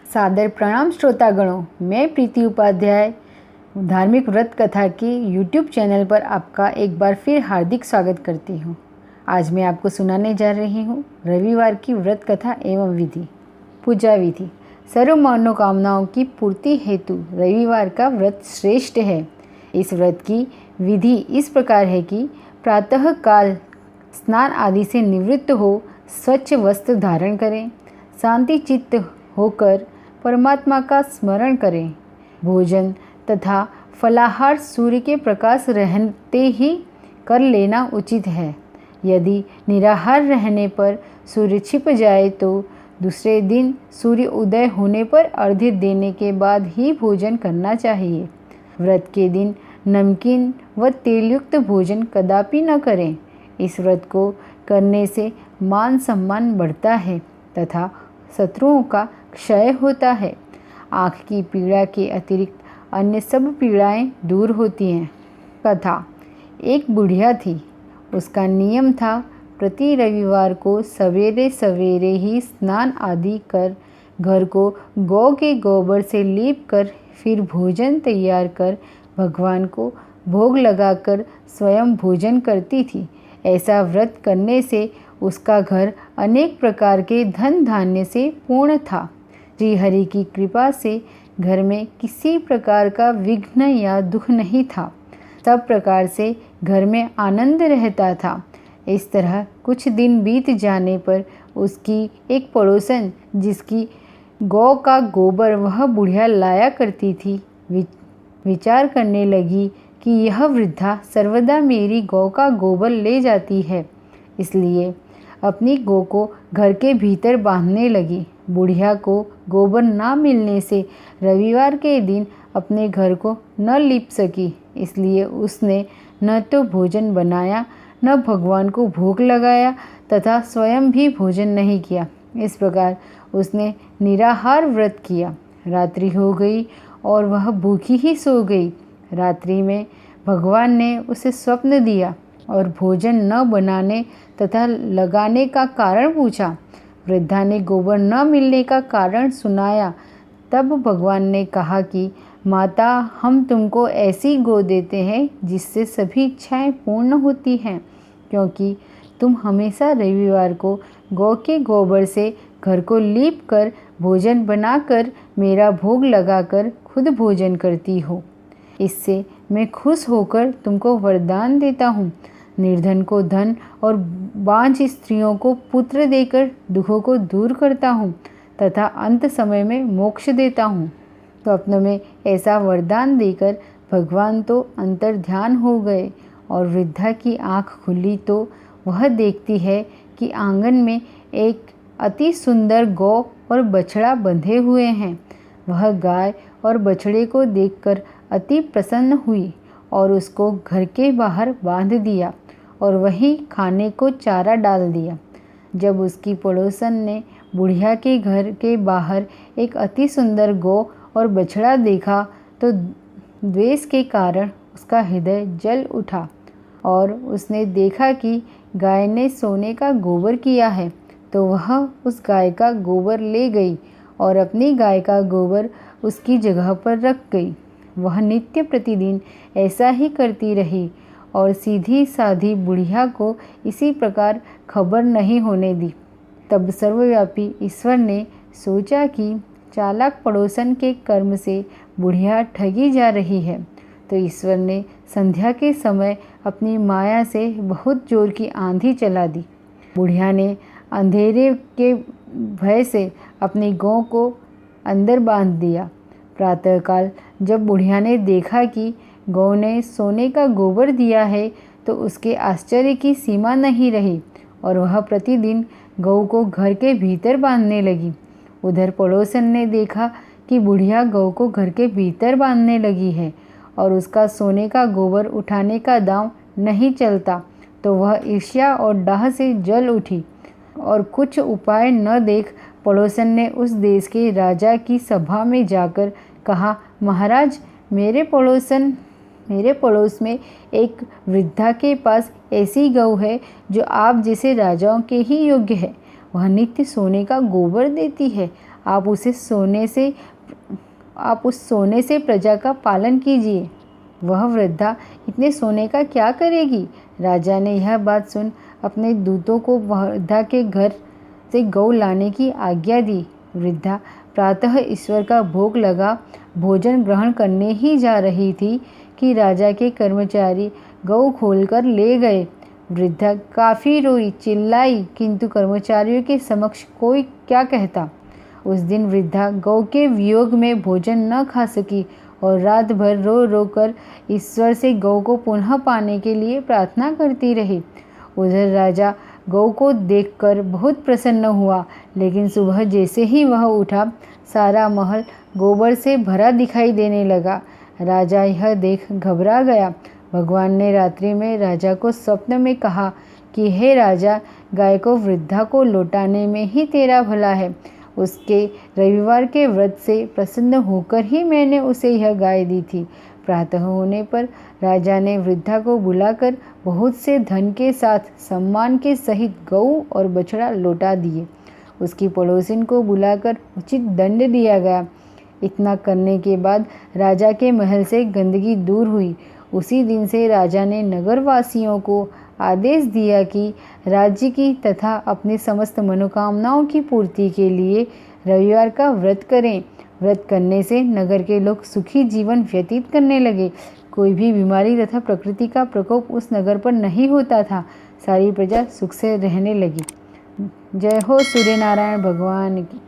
सादर प्रणाम श्रोतागणों, मैं प्रीति उपाध्याय धार्मिक व्रत कथा के YouTube चैनल पर आपका एक बार फिर हार्दिक स्वागत करती हूँ। आज मैं आपको सुनाने जा रही हूँ रविवार की व्रत कथा एवं विधि। पूजा विधि। सर्व मनोकामनाओं की पूर्ति हेतु रविवार का व्रत श्रेष्ठ है। इस व्रत की विधि इस प्रकार है कि प्रातः काल स्नान आदि से निवृत्त हो स्वच्छ वस्त्र धारण करें, शांति चित्त होकर परमात्मा का स्मरण करें। भोजन तथा फलाहार सूर्य के प्रकाश रहते ही कर लेना उचित है। यदि निराहार रहने पर सूर्य छिप जाए तो दूसरे दिन सूर्य उदय होने पर अर्घ्य देने के बाद ही भोजन करना चाहिए। व्रत के दिन नमकीन व तेलयुक्त भोजन कदापि न करें। इस व्रत को करने से मान सम्मान बढ़ता है तथा शत्रुओं का क्षय होता है। आँख की पीड़ा के अतिरिक्त अन्य सब पीड़ाएं दूर होती हैं। कथा। एक बुढ़िया थी। उसका नियम था प्रति रविवार को सवेरे सवेरे ही स्नान आदि कर घर को गौ के गोबर से लीप कर फिर भोजन तैयार कर भगवान को भोग लगाकर स्वयं भोजन करती थी। ऐसा व्रत करने से उसका घर अनेक प्रकार के धन धान्य से पूर्ण था। श्री हरि की कृपा से घर में किसी प्रकार का विघ्न या दुख नहीं था। सब प्रकार से घर में आनंद रहता था। इस तरह कुछ दिन बीत जाने पर उसकी एक पड़ोसन, जिसकी गौ का गोबर वह बुढ़िया लाया करती थी, विचार करने लगी कि यह वृद्धा सर्वदा मेरी गौ का गोबर ले जाती है, इसलिए अपनी गौ को घर के भीतर बांधने लगी। बुढ़िया को गोबर ना मिलने से रविवार के दिन अपने घर को न लीप सकी, इसलिए उसने न तो भोजन बनाया, न भगवान को भोग लगाया तथा स्वयं भी भोजन नहीं किया। इस प्रकार उसने निराहार व्रत किया। रात्रि हो गई और वह भूखी ही सो गई। रात्रि में भगवान ने उसे स्वप्न दिया और भोजन न बनाने तथा लगाने का कारण पूछा। वृद्धा ने गोबर न मिलने का कारण सुनाया। तब भगवान ने कहा कि माता, हम तुमको ऐसी गौ देते हैं जिससे सभी इच्छाएं पूर्ण होती हैं, क्योंकि तुम हमेशा रविवार को गौ के गोबर से घर को लीप कर भोजन बनाकर मेरा भोग लगाकर खुद भोजन करती हो। इससे मैं खुश होकर तुमको वरदान देता हूँ। निर्धन को धन और बांझ स्त्रियों को पुत्र देकर दुखों को दूर करता हूँ तथा अंत समय में मोक्ष देता हूँ। स्वप्न में ऐसा वरदान देकर भगवान तो अंतर्ध्यान हो गए और वृद्धा की आँख खुली तो वह देखती है कि आंगन में एक अति सुंदर गौ और बछड़ा बंधे हुए हैं। वह गाय और बछड़े को देखकर अति प्रसन्न हुई और उसको घर के बाहर बांध दिया और वहीं खाने को चारा डाल दिया। जब उसकी पड़ोसन ने बुढ़िया के घर के बाहर एक अति सुंदर गौ और बछड़ा देखा तो द्वेष के कारण उसका हृदय जल उठा और उसने देखा कि गाय ने सोने का गोबर किया है, तो वह उस गाय का गोबर ले गई और अपनी गाय का गोबर उसकी जगह पर रख गई। वह नित्य प्रतिदिन ऐसा ही करती रही और सीधी साधी बुढ़िया को इसी प्रकार खबर नहीं होने दी। तब सर्वव्यापी ईश्वर ने सोचा कि चालाक पड़ोसन के कर्म से बुढ़िया ठगी जा रही है, तो ईश्वर ने संध्या के समय अपनी माया से बहुत जोर की आंधी चला दी। बुढ़िया ने अंधेरे के भय से अपनी गौ को अंदर बांध दिया। प्रातःकाल जब बुढ़िया ने देखा कि गौ ने सोने का गोबर दिया है तो उसके आश्चर्य की सीमा नहीं रही और वह प्रतिदिन गौ को घर के भीतर बांधने लगी। उधर पड़ोसन ने देखा कि बुढ़िया गौ को घर के भीतर बांधने लगी है और उसका सोने का गोबर उठाने का दांव नहीं चलता, तो वह ईर्ष्या और डाह से जल उठी और कुछ उपाय न देख पड़ोसन ने उस देश के राजा की सभा में जाकर कहा, महाराज, मेरे पड़ोस में एक वृद्धा के पास ऐसी गौ है जो आप जैसे राजाओं के ही योग्य है। वह नित्य सोने का गोबर देती है। आप उस सोने से प्रजा का पालन कीजिए। वह वृद्धा इतने सोने का क्या करेगी? राजा ने यह बात सुन अपने दूतों को वृद्धा के घर से गौ लाने की आज्ञा दी। वृद्धा प्रातः ईश्वर का भोग लगा भोजन ग्रहण करने ही जा रही थी कि राजा के कर्मचारी गौ खोलकर ले गए। वृद्धा काफ़ी रोई, चिल्लाई, किंतु कर्मचारियों के समक्ष कोई क्या कहता। उस दिन वृद्धा गौ के वियोग में भोजन न खा सकी और रात भर रो रो कर ईश्वर से गौ को पुनः पाने के लिए प्रार्थना करती रही। उधर राजा गौ को देखकर बहुत प्रसन्न हुआ, लेकिन सुबह जैसे ही वह उठा, सारा महल गोबर से भरा दिखाई देने लगा। राजा यह देख घबरा गया। भगवान ने रात्रि में राजा को स्वप्न में कहा कि हे राजा, गाय को वृद्धा को लौटाने में ही तेरा भला है। उसके रविवार के व्रत से प्रसन्न होकर ही मैंने उसे यह गाय दी थी। प्रातः होने पर राजा ने वृद्धा को बुलाकर बहुत से धन के साथ सम्मान के सहित गौ और बछड़ा लौटा दिए। उसकी पड़ोसिन को बुलाकर उचित दंड दिया गया। इतना करने के बाद राजा के महल से गंदगी दूर हुई। उसी दिन से राजा ने नगरवासियों को आदेश दिया कि राज्य की तथा अपनी समस्त मनोकामनाओं की पूर्ति के लिए रविवार का व्रत करें। व्रत करने से नगर के लोग सुखी जीवन व्यतीत करने लगे। कोई भी बीमारी तथा प्रकृति का प्रकोप उस नगर पर नहीं होता था। सारी प्रजा सुख से रहने लगी। जय हो सूर्य नारायण भगवान की।